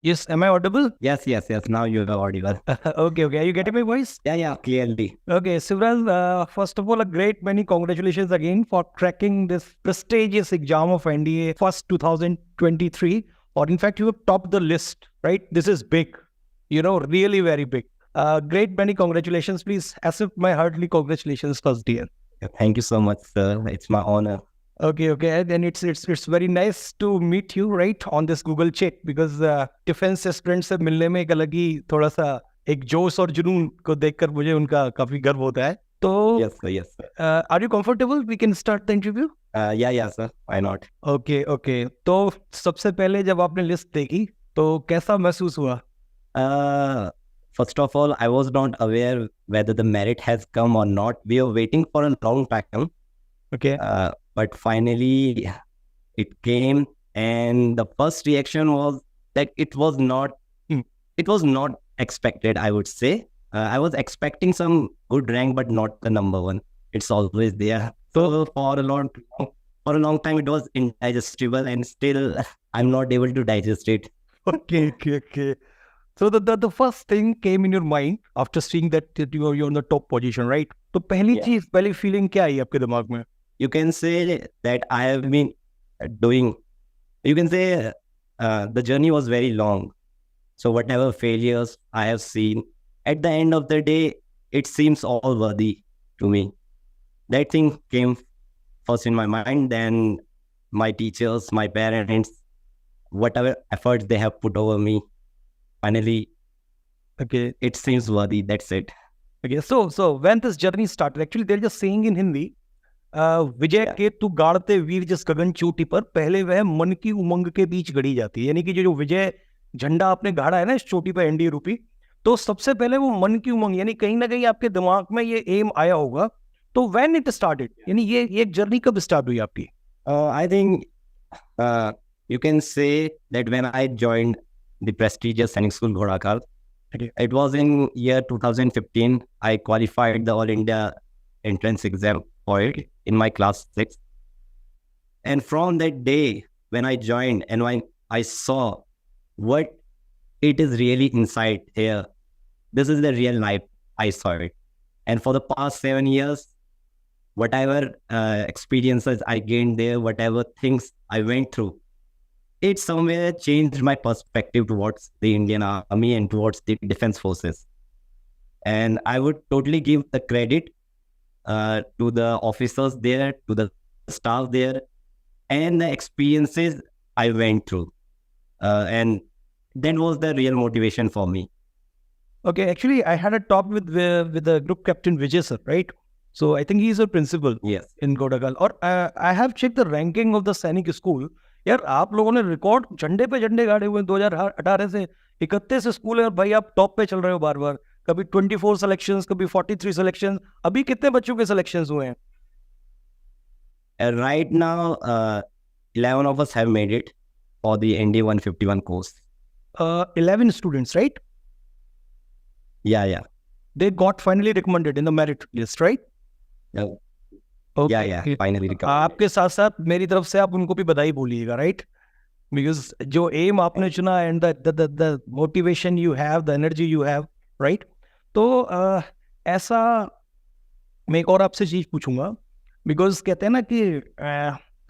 Yes, am I audible? Yes. Now you are audible. Okay. Are you getting my voice? Yeah, clearly. Okay, Shivraj, first of all, a great many congratulations again for cracking this prestigious exam of NDA first 2023. Or in fact, you have topped the list, right? This is big, really very big. Great many congratulations. Please accept my heartily congratulations first, dear. Thank you so much, sir. It's my honor. Okay, and then it's very nice to meet you, right, on this Google chat because defence aspirant से मिलने में एक अलग ही थोड़ा सा एक जोश और जुनून को देखकर मुझे उनका काफी गर्व होता है. तो Yes, sir. Are you comfortable? We can start the interview. Yeah, sir. Why not? Okay. तो सबसे पहले जब आपने लिस्ट देखी तो कैसा महसूस हुआ? First of all, I was not aware whether the merit has come or not. We were waiting for a long time. Okay. But finally it came, and the first reaction was that it was not expected, I would say. I was expecting some good rank, but not the number one. It's always there. So for a long time it was indigestible, and still I'm not able to digest it. Okay. So the first thing came in your mind after seeing that you're on the top position, right? तो पहली feeling क्या आई आपके दिमाग में? You can say that I have been doing, you can say the journey was very long. So whatever failures I have seen, at the end of the day, it seems all worthy to me. That thing came first in my mind, then my teachers, my parents, whatever efforts they have put over me, finally, okay, it seems worthy. That's it. Okay, so when this journey started, actually they're just saying in Hindi, विजय के तू गाड़ते वीर जिस गगन चोटी पर पहले वह मन की उमंग के बीच गड़ी जाती है. यानी कि जो विजय झंडा आपने गाड़ा है ना इस चोटी पर एनडीए रूपी, तो सबसे पहले वो मन की उमंग, यानी कहीं ना कहीं आपके दिमाग में ये एम आया होगा. तो व्हेन इट स्टार्टेड, यानी ये जर्नी कब स्टार्ट हुई आपकी? I think you can say that when I joined the prestigious Sainik School Ghodakal, it was in year 2015. I qualified the All India entrance exam for it in my class 6. And from that day, when I joined and when I saw what it is really inside here, this is the real life, I saw it. And for the past 7 years, whatever experiences I gained there, whatever things I went through, it somewhere changed my perspective towards the Indian Army and towards the defense forces. And I would totally give the credit to the officers there, to the staff there, and the experiences I went through. And that was the real motivation for me. Okay, actually, I had a talk with the group captain Vijay sir, right? So I think he's a principal in Ghodakal. और I have checked the ranking of the Sainik School. यार आप लोगों ने record झंडे पे झंडे गाड़े हुए 2018 से 31 स्कूल है और भाई आप टॉप पे चल रहे हो बार बार. कभी 24 सिलेक्शंस, कभी 43 सिलेक्शंस. अभी कितने बच्चों के सिलेक्शंस हुए हैं? Right now, 11 of us have made it for the NDA 151 course. 11 students, right? Yeah. They got finally recommended in the merit list, right? Yeah. Okay. Yeah, finally recommended. आपके साथ साथ मेरी तरफ से आप उनको भी बधाई बोलिएगा, right? Because जो एम आपने चुना and the motivation you have, the energy you have, right? तो ऐसा मैं एक और आपसे चीज पूछूंगा, बिकॉज कहते हैं ना कि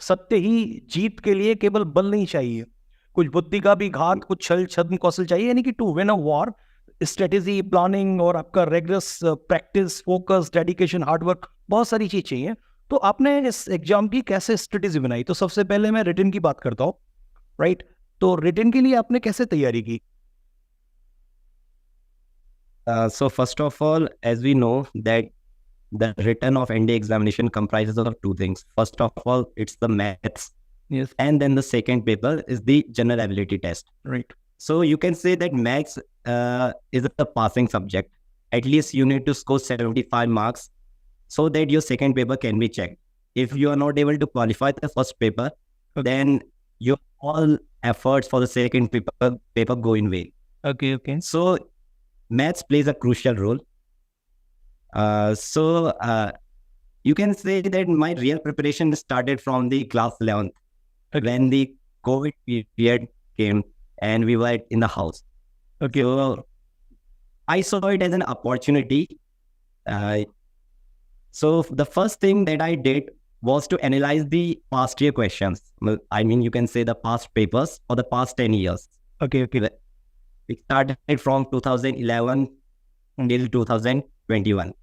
सत्य ही जीत के लिए केवल बल नहीं चाहिए, कुछ बुद्धि का भी घात, कुछ छल छद्म कौशल चाहिए. यानी कि to win a war, strategy, planning और आपका regular practice, focus, dedication, hard work, बहुत सारी चीज चाहिए. तो आपने इस एग्जाम की कैसे स्ट्रेटेजी बनाई? तो सबसे पहले मैं रिटन की बात करता हूँ, राइट? तो रिटन के लिए आपने कैसे तैयारी की? So first of all, as we know that the written of NDA examination comprises of two things. First of all, it's the maths. Yes. And then the second paper is the general ability test. Right. So you can say that maths is a passing subject. At least you need to score 75 marks so that your second paper can be checked. If you are not able to qualify the first paper, then your all efforts for the second paper go in vain. Okay. So maths plays a crucial role. So you can say that my real preparation started from the class 11th when the COVID period came. and we were in the house. Okay. So I saw it as an opportunity. So the first thing that I did was to analyze the past year questions. Well, I mean, you can say the past papers for the past 10 years. Okay. It started from 2011 until 2021.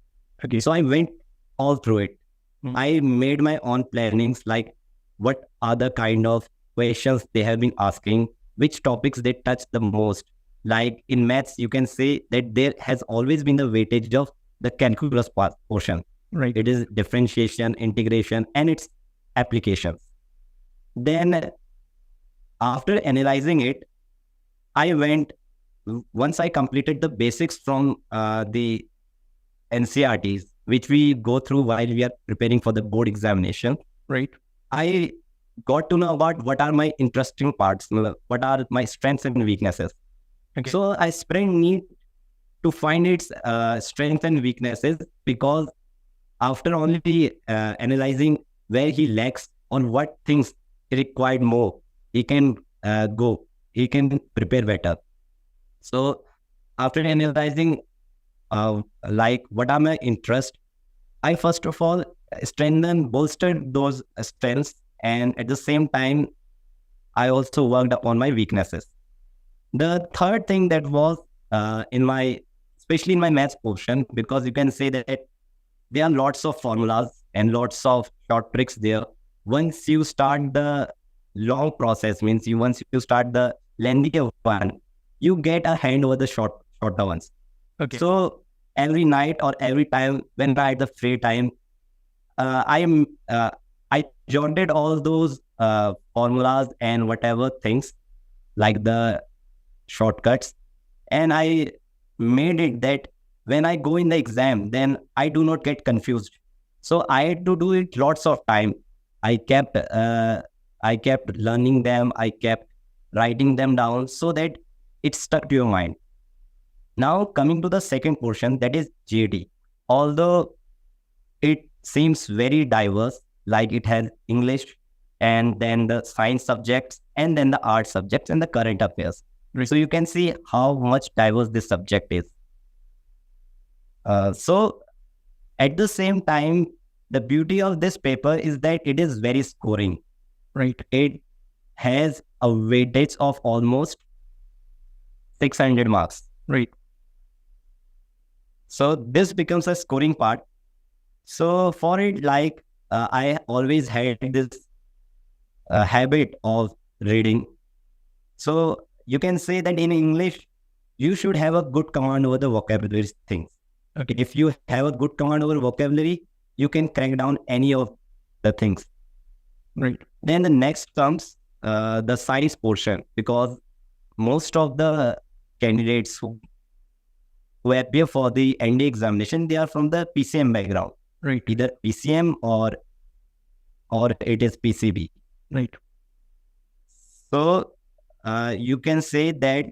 Okay. So I went all through it. Mm. I made my own plannings, like what are the kind of questions they have been asking, which topics they touch the most. Like in maths, you can say that there has always been the weightage of the calculus portion. Right. It is differentiation, integration, and its applications. Then after analyzing it, once I completed the basics from the NCRTs, which we go through while we are preparing for the board examination. Right. I got to know about what are my interesting parts, what are my strengths and weaknesses. Okay. So I sprang need to find its strengths and weaknesses, because after only analyzing where he lacks, on what things he required more, he can he can prepare better. So after analyzing like what are my interests, I first of all bolstered those strengths, and at the same time, I also worked upon my weaknesses. The third thing that was especially in my maths portion, because you can say that there are lots of formulas and lots of short tricks there. Once you start the long process, once you start the lengthier one, you get a hand over the shorter ones. Okay. So every night or every time when I had the free time, I jotted all those formulas and whatever things, like the shortcuts, and I made it that when I go in the exam, then I do not get confused. So I had to do it lots of time. I kept learning them. I kept writing them down so that it stuck to your mind. Now coming to the second portion, that is GAT. Although it seems very diverse, like it has English and then the science subjects and then the art subjects and the current affairs. Right. So you can see how much diverse this subject is. So at the same time, the beauty of this paper is that it is very scoring. Right. It has a weightage of almost 600 marks. Right. So this becomes a scoring part. So for it, like I always had this habit of reading. So you can say that in English, you should have a good command over the vocabulary things. Okay. If you have a good command over vocabulary, you can crack down any of the things. Right. Then the next comes the science portion, because most of the candidates who appear for the NDA examination, they are from the PCM background. Right. Either PCM or it is PCB. Right. So you can say that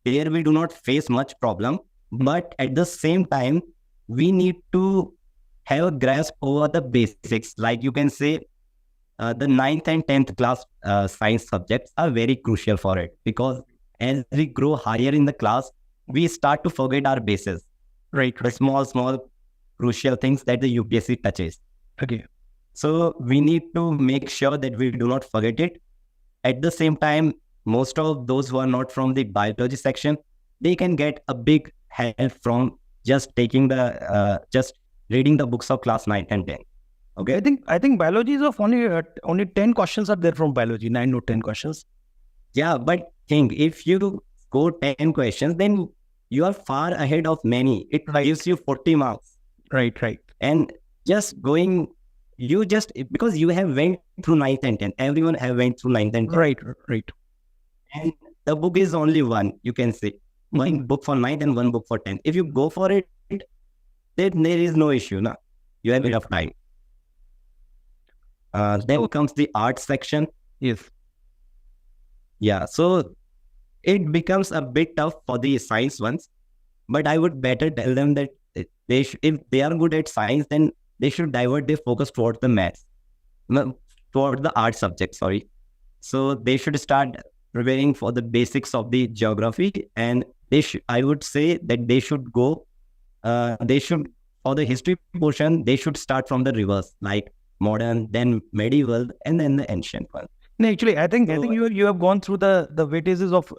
there we do not face much problem, but at the same time, we need to have a grasp over the basics. Like you can say the 9th and 10th class science subjects are very crucial for it, because as we grow higher in the class, we start to forget our bases. Right. The small crucial things that the UPSC touches. Okay. So we need to make sure that we do not forget it. At the same time, most of those who are not from the biology section, they can get a big help from just taking just reading the books of class 9 and 10. Okay. I think biology is of only 10 questions are there from biology, 9 or 10 questions. Yeah, but think if you score 10 questions, then you are far ahead of many. It gives you 40 marks. Right. And just going, because you have went through 9th and 10th. Everyone have went through 9th and 10th. Right. And the book is only one, you can say. One book for 9th and one book for 10th. If you go for it, then there is no issue. Na? You have enough time. Then comes the art section. Yes. Yeah, so it becomes a bit tough for the science ones, but I would better tell them that if they are good at science, then they should divert their focus towards the maths, toward the art subject, sorry. So they should start preparing for the basics of the geography, and I would say that they should go, for the history portion, they should start from the reverse, like modern, then medieval, and then the ancient one. No, actually, I think So, you have gone through the weightages of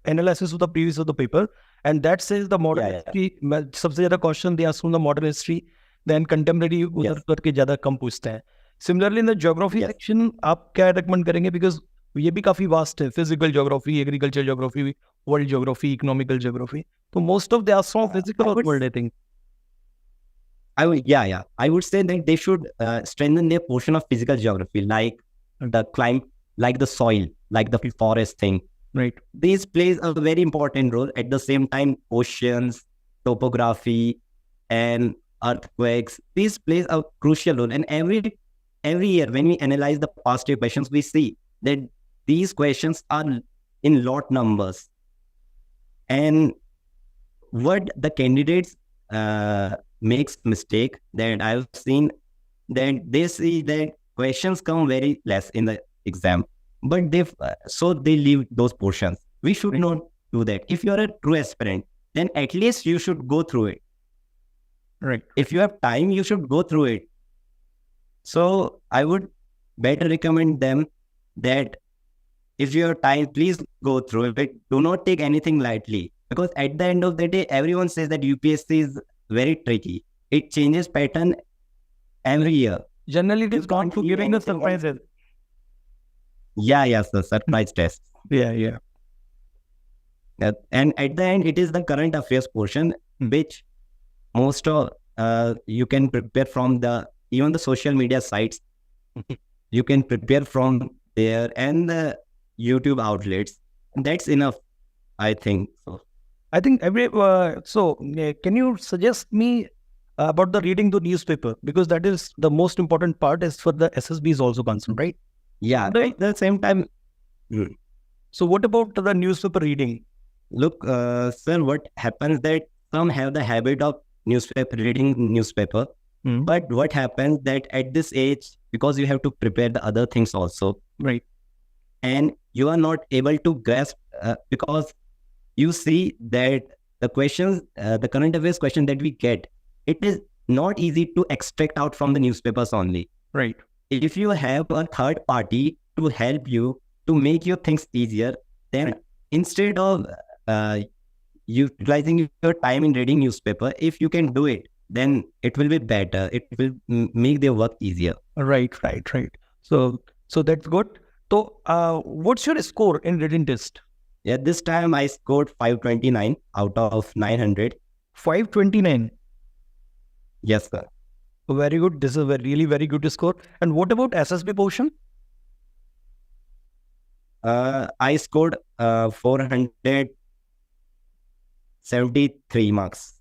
analysis of the previous of the paper, and that says the modern Yeah, yeah. history सबसे ज़्यादा question they ask from the modern history, then contemporary उधर Yes. करके ज़्यादा कम पूछते हैं. Similarly, in the geography Yes. section, आप क्या recommend करेंगे? Because ये भी काफी vast है, physical geography, agricultural geography, world geography, economical geography. So most of they are from physical or world, I think. I would say that they should strengthen their portion of physical geography, like the climate, like the soil, like the forest thing. Right. These plays a very important role. At the same time, oceans, topography, and earthquakes, these plays a crucial role. And every year, when we analyze the past year questions, we see that these questions are in lot numbers. And what the candidates makes mistake that I've seen, that they see that questions come very less in the exam, but so they leave those portions. We should not do that. If you are a true aspirant, then at least you should go through it. Right. If you have time, you should go through it. So I would better recommend them that if you have time, please go through it. Do not take anything lightly, because at the end of the day, everyone says that UPSC is very tricky. It changes pattern every year. Generally, it is gone to giving us surprises. Yes, the surprise test. Yeah. And at the end, it is the current affairs portion, which most of you can prepare from even the social media sites. You can prepare from there and the YouTube outlets. That's enough, I think. So I think can you suggest me about the reading the newspaper, because that is the most important part as for the SSB is also concerned, right? yeah, at the same time. So what about the newspaper reading? Look, sir, what happens that some have the habit of reading newspaper. But what happens that at this age, because you have to prepare the other things also, right, and you are not able to grasp because you see that the questions, the current affairs question that we get, it is not easy to extract out from the newspapers only. Right. If you have a third party to help you to make your things easier, then instead of utilizing your time in reading newspaper, if you can do it, then it will be better. It will make their work easier. Right. So that's good. So what's your score in written test? Yeah, this time I scored 529 out of 900. 529. Yes, sir. Very good. This is a really very good score. And what about SSB portion? I scored 473 marks.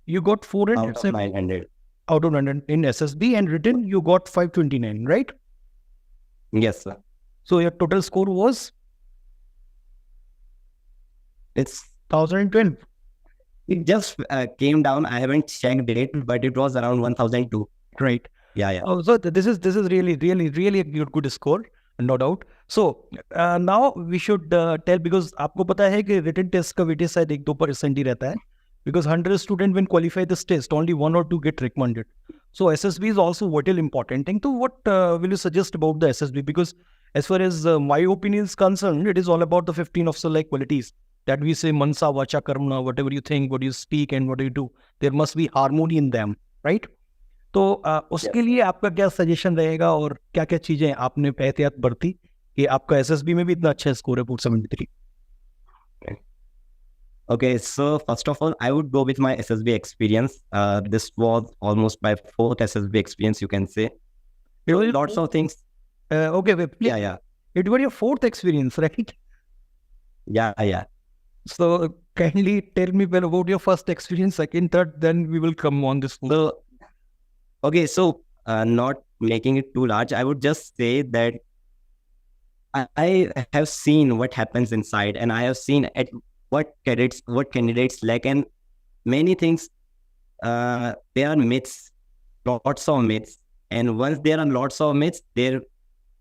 You got 400 out of 900. Out of 900 in SSB, and written you got 529, right? Yes, sir. So your total score was? It's 1012. It just came down. I haven't checked it, but it was around 1002. Right. Yeah. Oh, so this is really a good score, no doubt. So now we should tell, because आपको पता है कि written test का weightage शायद 1-2% ही रहता है, because 100 students when qualify this test, only 1 or 2 get recommended. So SSB is also vital important thing. So what will you suggest about the SSB? Because as far as my opinion is concerned, it is all about the 15 of select qualities that we say mansa, vacha, karma, whatever you think, what you speak and what you do, there must be harmony in them, right? तो उसके लिए आपका क्या suggestion रहेगा और क्या क्या चीजें आपने एहतियात बरती कि आपका एसएसबी में भी इतना अच्छा स्कोर है 473? Okay, so first of all, I would go with my SSB experience. This was almost my 4th SSB experience, you can say. Lots of things. Okay, wait, please. Yeah. It was your 4th experience, right? Yeah. So kindly tell me about your first experience, second, third, then we will come on this. So not making it too large, I would just say that I have seen what happens inside, and I have seen at what candidates lack, and many things. There are myths, lots of myths, and once there are lots of myths, there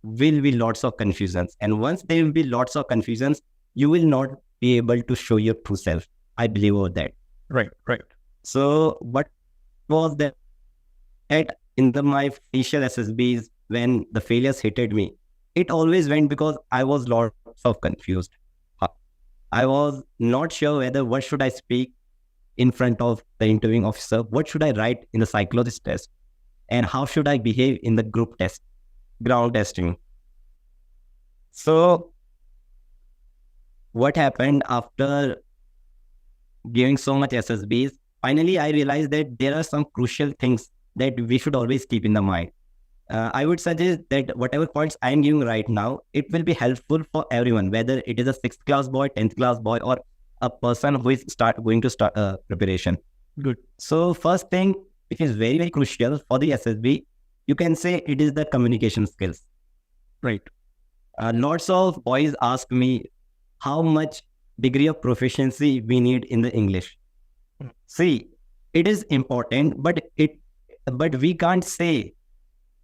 will be lots of confusions. And once there will be lots of confusions, you will not be able to show your true self. I believe over that. Right. So what was that in my initial SSBs when the failures hit me? It always went because I was lots of confused. I was not sure whether what should I speak in front of the interviewing officer, what should I write in the psychologist test, and how should I behave in the group test, ground testing. So what happened after giving so much SSBs, finally I realized that there are some crucial things that we should always keep in the mind. I would suggest that whatever points I am giving right now, it will be helpful for everyone, whether it is a 6th class boy, 10th class boy, or a person who is going to start preparation. Good. So first thing, which is very, very crucial for the SSB, you can say it is the communication skills. Right. Lots of boys ask me how much degree of proficiency we need in the English. See, it is important, but we can't say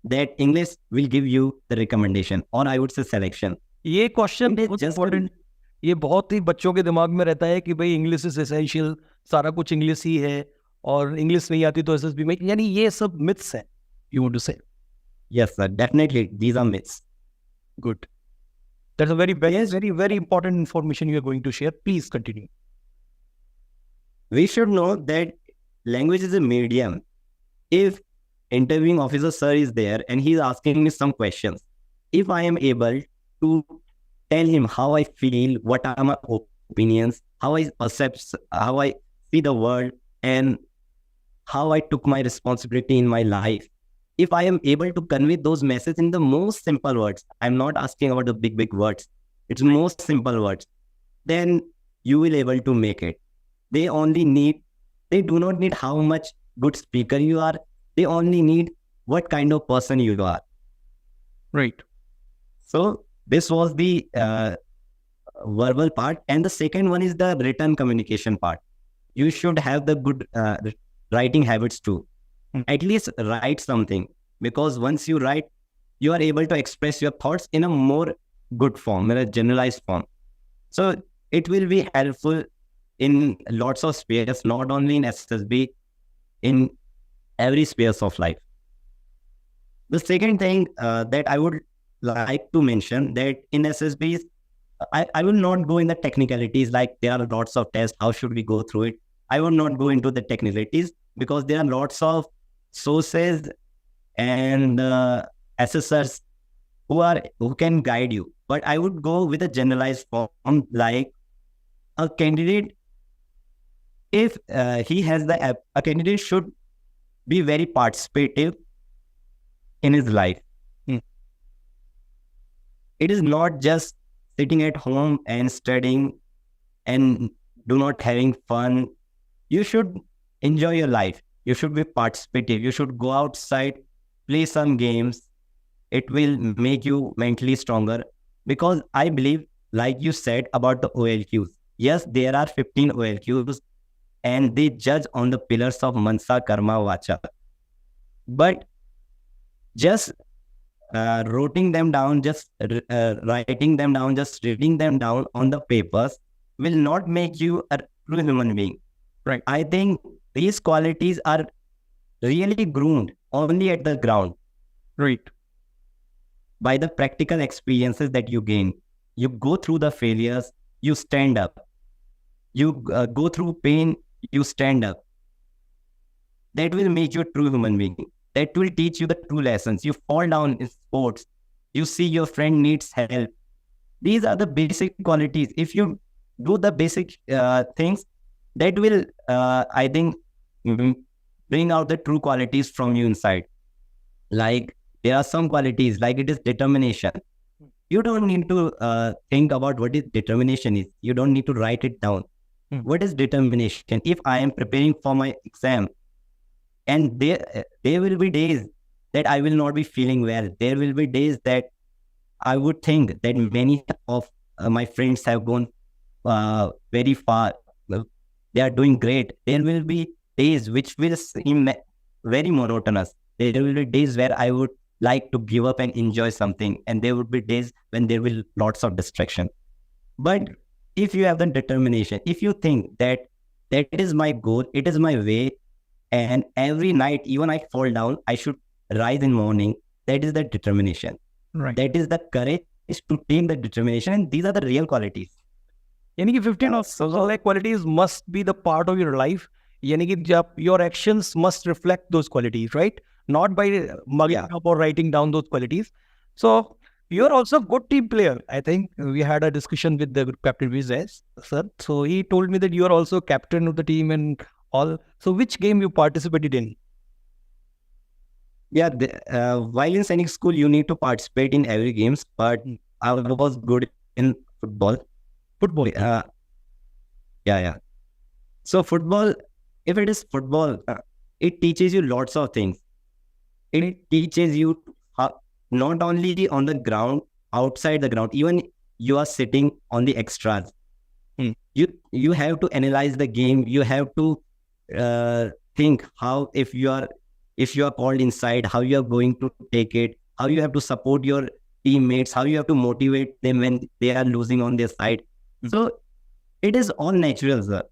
that English will give you the recommendation, or I would say selection. ये question बहुत important, ये बहुत ही बच्चों के दिमाग में रहता है कि भाई इंग्लिश इज एसेंशियल, सारा कुछ इंग्लिश ही है और इंग्लिश नहीं आती तो एसएसबी में, यानी ये सब मिथ्स हैं. You want to say? Yes, sir. Definitely, these are myths. Good. That's a very important information you are going to share. Please continue. We should know that language is a medium. If interviewing officer sir is there and he's asking me some questions, if I am able to tell him how I feel, what are my opinions, how I see the world, and how I took my responsibility in my life, if I am able to convey those messages in the most simple words, I'm not asking about the big words, it's most simple words, then you will able to make it. They do not need how much good speaker you are. They only need what kind of person you are. Right. So this was the verbal part. And the second one is the written communication part. You should have the good writing habits too. At least write something, because once you write, you are able to express your thoughts in a more good form, in a generalized form. So it will be helpful in lots of spheres, not only in SSB, in every spheres of life. The second thing that I would like to mention, that in SSBs, I will not go in the technicalities, like there are lots of tests, how should we go through it? I will not go into the technicalities because there are lots of sources and assessors who can guide you. But I would go with a generalized form, like a candidate, if he has a candidate should be very participative in his life. It is not just sitting at home and studying and do not having fun. You should enjoy your life. You should be participative. You should go outside, play some games. It will make you mentally stronger. Because I believe, like you said about the OLQs, yes, there are 15 OLQs and they judge on the pillars of Mansa, Karma, Vacha. But just writing them down, just writing them down, just reading them down on the papers will not make you a true human being. Right. I think these qualities are really groomed only at the ground. Right. By the practical experiences that you gain. You go through the failures, you stand up. You go through pain, you stand up. That will make you a true human being. That will teach you the true lessons. You fall down in sports. You see your friend needs help. These are the basic qualities. If you do the basic things, that will, I think, bring out the true qualities from you inside. Like, there are some qualities, like it is determination. You don't need to think about what is determination is. You don't need to write it down. What is determination? If I am preparing for my exam, and there will be days that I will not be feeling well. There will be days that I would think that many of my friends have gone very far. They are doing great. There will be days which will seem very monotonous. There will be days where I would like to give up and enjoy something, and there would be days when there will lots of distraction. But if you have the determination, if you think that that is my goal, it is my way, and every night, even I fall down, I should rise in morning. That is the determination. Right. That is the courage is to take the determination, and these are the real qualities. यानी कि 15 of qualities must be the part of your life. यानी कि जब your actions must reflect those qualities, right? Not by mugging up or writing down those qualities. So you're also a good team player. I think we had a discussion with the captain Vijay, sir. So he told me that you are also captain of the team and all. So which game you participated in? Yeah, while in Sainik school, you need to participate in every games, but I was good in football. Football. Yeah. So football, if it is football, it teaches you lots of things. It teaches you how, not only on the ground, outside the ground, even you are sitting on the extras. You have to analyze the game. You have to think how if you are called inside, how you are going to take it, how you have to support your teammates, how you have to motivate them when they are losing on their side. So it is all natural, sir.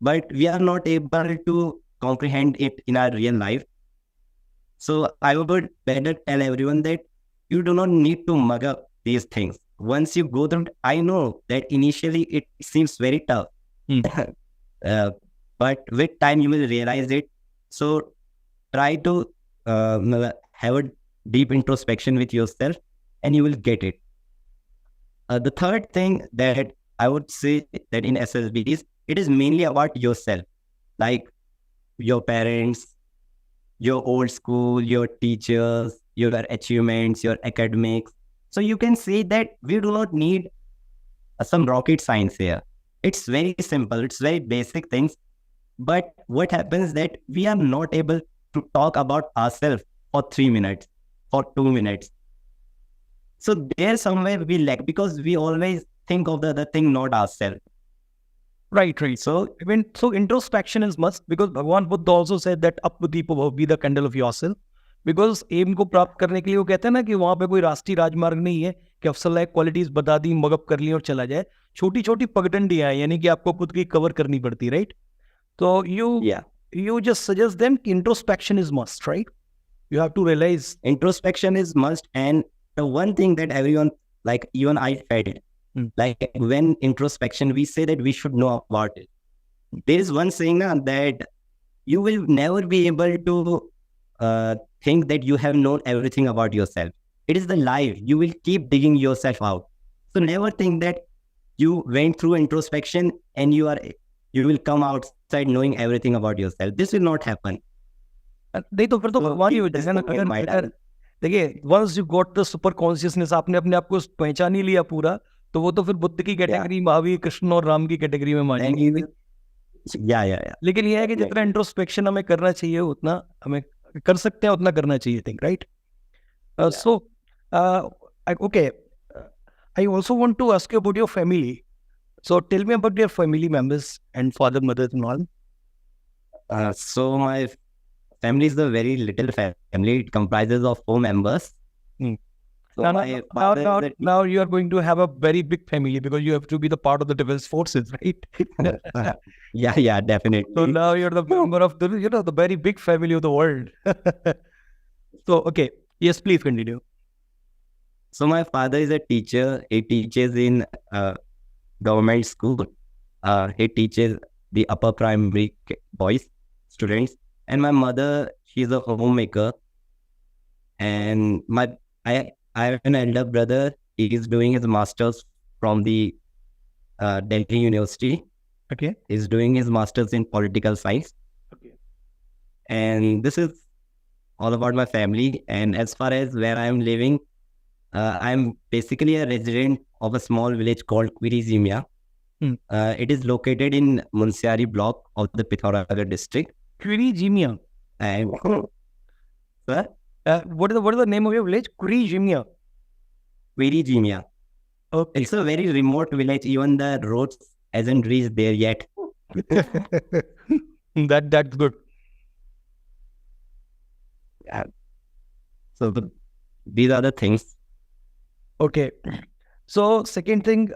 But we are not able to comprehend it in our real life. So I would better tell everyone that you do not need to mug up these things. Once you go through, I know that initially it seems very tough. But with time you will realize it. So try to have a deep introspection with yourself and you will get it. The third thing that I would say that in SSBs, it is mainly about yourself, like your parents, your old school, your teachers, your achievements, your academics. So you can say that we do not need some rocket science here. It's very simple. It's very basic things. But what happens that we are not able to talk about ourselves for 3 minutes, for 2 minutes. So there somewhere we lack because we always think of the other thing, not ourselves. Right. So introspection is must because Bhagwan Buddha also said that updeep be the candle of yourself. Because aim को प्राप्त करने के लिए वो कहते हैं ना कि वहाँ पे कोई राष्ट्रीय राजमार्ग नहीं है कि अफसर लायक क्वालिटीज बता दी मगअप कर ली और चला जाए. छोटी छोटी पगडंडियां हैं यानी कि आपको खुद की कवर करनी पड़ती, राइट? तो you just suggest them introspection is must, right? You have to realize introspection is must. And the one thing that everyone, like even I felt it, like when introspection, we say that we should know about it. There is one saying that you will never be able to think that you have known everything about yourself. It is the life. You will keep digging yourself out. So never think that you went through introspection and you will come outside knowing everything about yourself. This will not happen. नहीं तो फिर तो भगवान ही हो जाएगा ना. अगर देखिए once you got the super consciousness, आपने अपने आप को पहचान ही लिया पूरा, तो वो तो फिर बुद्ध की कैटेगरी, महावीर, कृष्ण और राम की कैटेगरी में मान जाएंगे. लेकिन ये है कि जितना इंट्रोस्पेक्शन हमें करना चाहिए उतना हमें कर सकते हैं, उतना करना चाहिए, think, right? So okay, I also want to ask you about your family. So tell me about your family members and father, mother and all. So my family is a very little family. It comprises of 4 members. So now you are going to have a very big family because you have to be the part of the defense forces, right? Yeah, definitely. So now you're the member of the, the very big family of the world. So, okay. Yes, please continue. So my father is a teacher. He teaches in government school. He teaches the upper primary boys, students. And my mother, she's a homemaker. And I have an elder brother. He is doing his master's from the Delhi University. Okay. He's doing his master's in political science. Okay. And this is all about my family. And as far as where I am living, I'm basically a resident of a small village called Quirizimia. It is located in Munsiari block of the Pithoragarh district. Quirizimia. And sir? What is the name of your village? Quirizimia. Quirizimia. Okay. It's a very remote village. Even the roads hasn't reached there yet. That's good. Yeah. So these are the things. Okay, so second thing,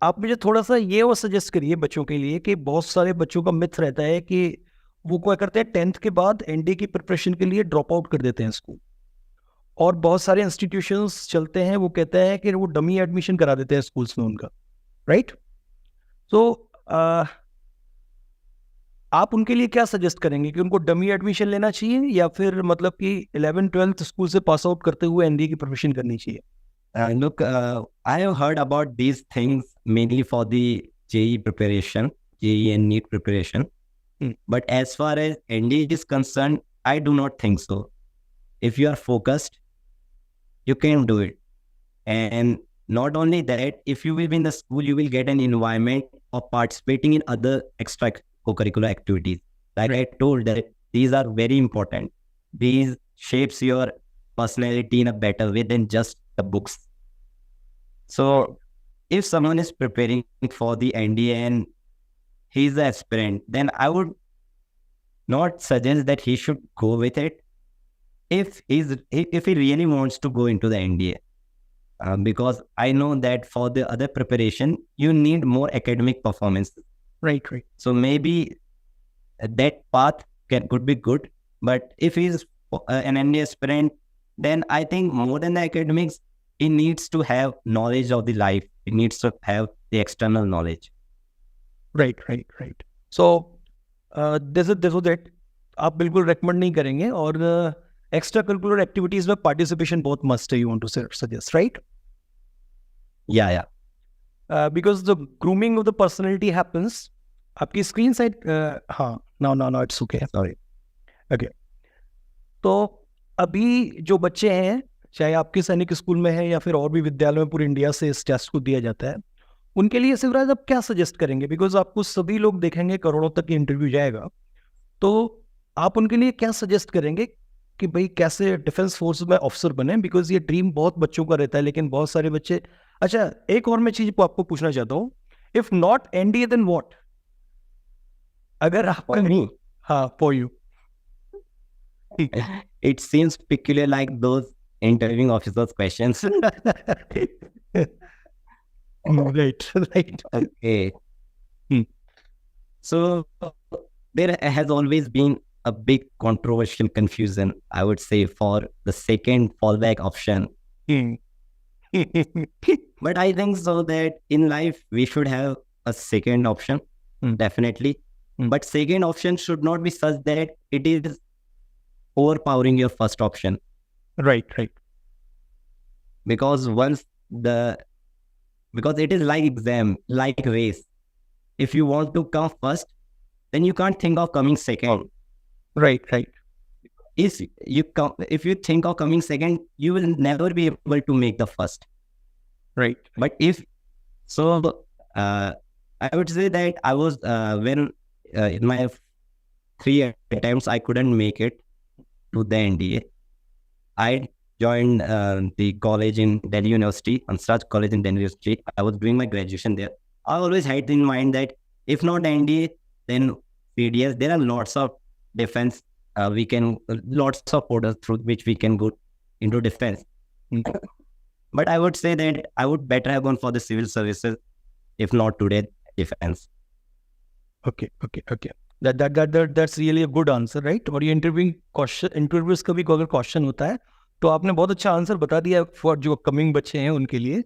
आप मुझे थोड़ा सा ये वो suggest करिए बच्चों के लिए कि बहुत सारे बच्चों का मिथ रहता है कि वो क्या करते हैं 10th के बाद एनडीए की प्रिपरेशन के लिए ड्रॉप आउट कर देते हैं स्कूल, और बहुत सारे इंस्टीट्यूशंस चलते हैं वो कहते हैं कि वो डमी एडमिशन करा देते हैं स्कूल्स में उनका, राइट? तो आप उनके लिए क्या सजेस्ट करेंगे कि उनको डमी एडमिशन लेना चाहिए या फिर मतलब कि 11th-12th स्कूल से पास आउट करते हुए एनडीए की प्रिपरेशन करनी चाहिए? Look, I have heard about these things mainly for the JEE preparation, JEE and NEET preparation. But as far as NDA is concerned, I do not think so. If you are focused, you can do it. And not only that, if you will be in the school, you will get an environment of participating in other extracurricular activities. Like I told that these are very important. These shapes your personality in a better way than just the books. So if someone is preparing for the NDA and he is an aspirant, then I would not suggest that he should go with it if he really wants to go into the NDA. Because I know that for the other preparation, you need more academic performance. Right. So maybe that path could be good. But if he's an NDA aspirant, then I think more than the academics, he needs to have knowledge of the life. He needs to have the external knowledge. Right. So this is that आप बिल्कुल recommend नहीं करेंगे, और extra curricular activities में participation बहुत must है, you want to suggest, right? Yeah. Because the grooming of the personality happens. आपकी screen side, हाँ, no, it's okay, sorry. Okay. तो अभी जो बच्चे हैं, चाहे आपके सैनिक स्कूल में है या फिर और भी विद्यालय में पूरे इंडिया से इस टेस्ट को दिया जाता है, उनके लिए शिवराज आप क्या सजेस्ट करेंगे? बिकॉज आपको सभी लोग देखेंगे, करोड़ों तक की इंटरव्यू जाएगा, तो आप उनके लिए क्या सजेस्ट करेंगे कि भाई कैसे डिफेंस फोर्स में ऑफिसर बने? बिकॉज ये ड्रीम बहुत बच्चों का रहता है, लेकिन बहुत सारे बच्चे। अच्छा, एक और मैं चीज आपको पूछना चाहता हूँ, if not NDA then what? अगर आप, हाँ, for you. It seems peculiar, like those interviewing officers' questions. Right. Okay. So there has always been a big controversial confusion, I would say, for the second fallback option. But I think so that in life we should have a second option, definitely. But second option should not be such that it is overpowering your first option. Right. Because because it is like exam, like race. If you want to come first, then you can't think of coming second. Right. If you think of coming second, you will never be able to make the first. Right. But if so, I would say that I was when in my 3 attempts I couldn't make it to the NDA. I joined the college in Delhi University, Ansraj College in Delhi University. I was doing my graduation there. I always had in mind that if not NDA, then PDS. There are lots of defense. Lots of portals through which we can go into defense. But I would say that I would better have gone for the civil services, if not today, defense. Okay. That's really a good answer, right? और ये interviews का भी अगर question होता है तो आपने बहुत अच्छा आंसर बता दिया फॉर जो कमिंग बच्चे हैं उनके लिए।